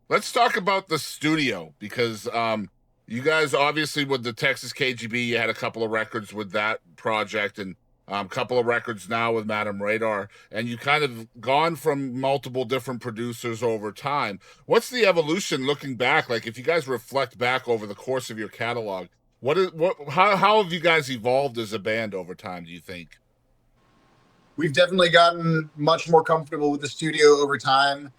Let's talk about the studio because you guys obviously with the Texas KGB, you had a couple of records with that project and a couple of records now with Madam Radar, and you kind of gone from multiple different producers over time. What's the evolution looking back? Like if you guys reflect back over the course of your catalog, how have you guys evolved as a band over time, do you think? We've definitely gotten much more comfortable with the studio over time.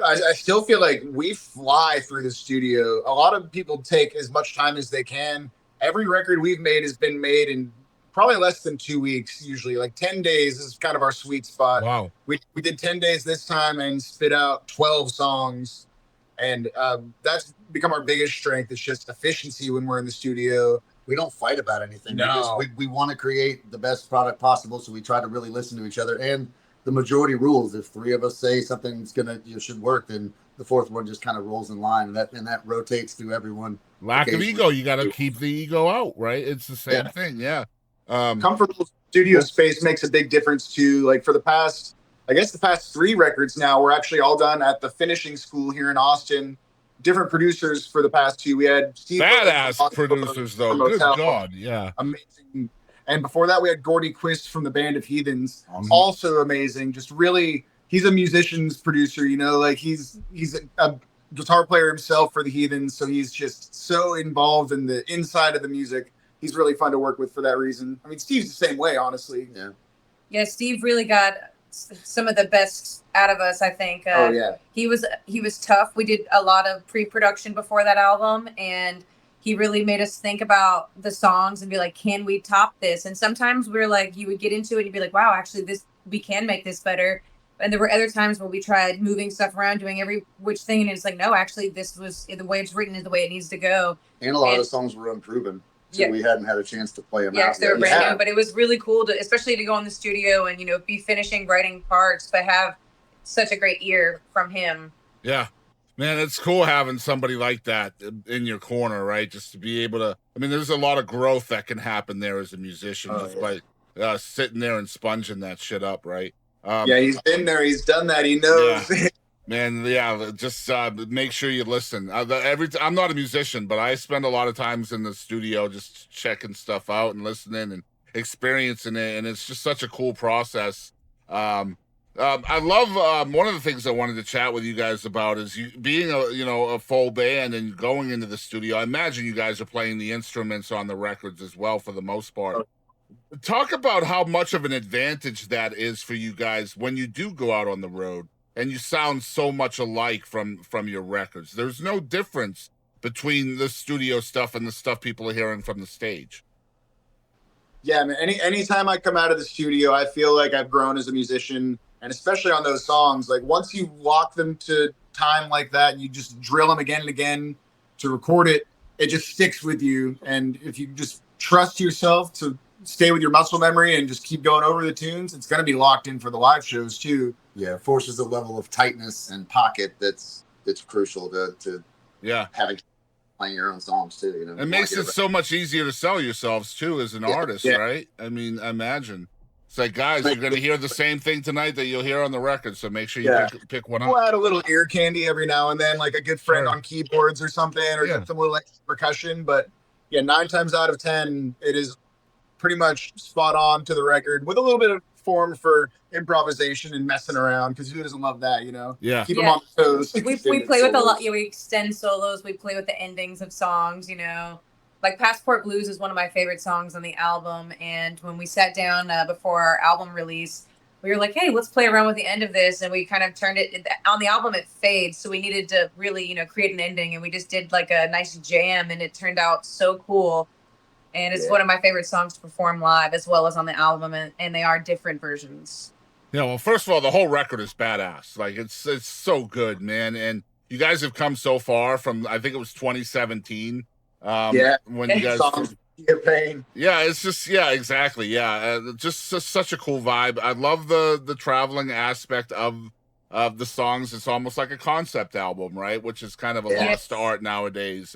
I still feel like we fly through the studio. A lot of people take as much time as they can. Every record we've made has been made in probably less than 2 weeks, usually. Like 10 days is kind of our sweet spot. Wow. We did 10 days this time and spit out 12 songs. And that's become our biggest strength. It's just efficiency when we're in the studio. We don't fight about anything. No. We want to create the best product possible, so we try to really listen to each other. And the majority rules. If three of us say something's gonna should work, then the fourth one just kind of rolls in line, and that rotates through everyone. Lack of ego, you got to keep the ego out, right? It's the same thing, yeah. Comfortable studio space makes a big difference too. Like for the past, I guess the past 3 records now, we're actually all done at the finishing school here in Austin. Different producers for the past 2. We had Steve badass producers though. Good God, yeah, amazing. And before that, we had Gordy Quist from the Band of Heathens, also amazing. Just really, he's a musician's producer, like he's a guitar player himself for the Heathens, so he's just so involved in the inside of the music. He's really fun to work with for that reason. I mean, Steve's the same way, honestly. Yeah, Steve really got some of the best out of us, I think. He was tough. We did a lot of pre-production before that album, and he really made us think about the songs and be like, can we top this? And sometimes we're like, you would get into it and you'd be like, wow, actually we can make this better. And there were other times where we tried moving stuff around, doing every which thing, and it's like, no, actually this was the way it's written is the way it needs to go. And a lot of the songs were unproven. So we hadn't had a chance to play them out. Yeah, they were brand new, but it was really cool to, especially to go in the studio and, be finishing writing parts, but have such a great ear from him. Yeah, man, it's cool having somebody like that in your corner, right? Just to be able to, I mean, there's a lot of growth that can happen there as a musician by sitting there and sponging that shit up, right? He's been there. He's done that. He knows. Yeah. Man, just make sure you listen. I'm not a musician, but I spend a lot of times in the studio just checking stuff out and listening and experiencing it, and it's just such a cool process. I love one of the things I wanted to chat with you guys about is you being a full band and going into the studio. I imagine you guys are playing the instruments on the records as well for the most part. Talk about how much of an advantage that is for you guys when you do go out on the road. And you sound so much alike from your records. There's no difference between the studio stuff and the stuff people are hearing from the stage. Yeah, man. Anytime I come out of the studio, I feel like I've grown as a musician, and especially on those songs. Like once you lock them to time like that, and you just drill them again and again to record it, it just sticks with you. And if you just trust yourself to stay with your muscle memory and just keep going over the tunes, it's going to be locked in for the live shows too. Yeah, it forces a level of tightness and pocket that's crucial to having playing your own songs too. It makes it so much easier to sell yourselves too as an artist, right? I mean, imagine it's like, guys, you're going to hear the same thing tonight that you'll hear on the record, so make sure you pick one up. We'll add a little ear candy every now and then, like a good friend on keyboards or something, or get some little extra percussion. But 9 times out of 10, it is pretty much spot on to the record with a little bit of form for improvisation and messing around, because who doesn't love that, keep them on the toes. We play with a lot. We extend solos. We play with the endings of songs, like Passport Blues is one of my favorite songs on the album. And when we sat down before our album release, we were like, hey, let's play around with the end of this. And we kind of turned it on the album. It fades, so we needed to really create an ending, and we just did like a nice jam, and it turned out so cool. And it's one of my favorite songs to perform live as well as on the album, and they are different versions. Yeah, well, first of all, the whole record is badass. Like, it's so good, man. And you guys have come so far from, I think it was 2017. When you guys... Pain. Yeah, it's just, exactly. Yeah, just such a cool vibe. I love the traveling aspect of the songs. It's almost like a concept album, right? Which is kind of a lost art nowadays.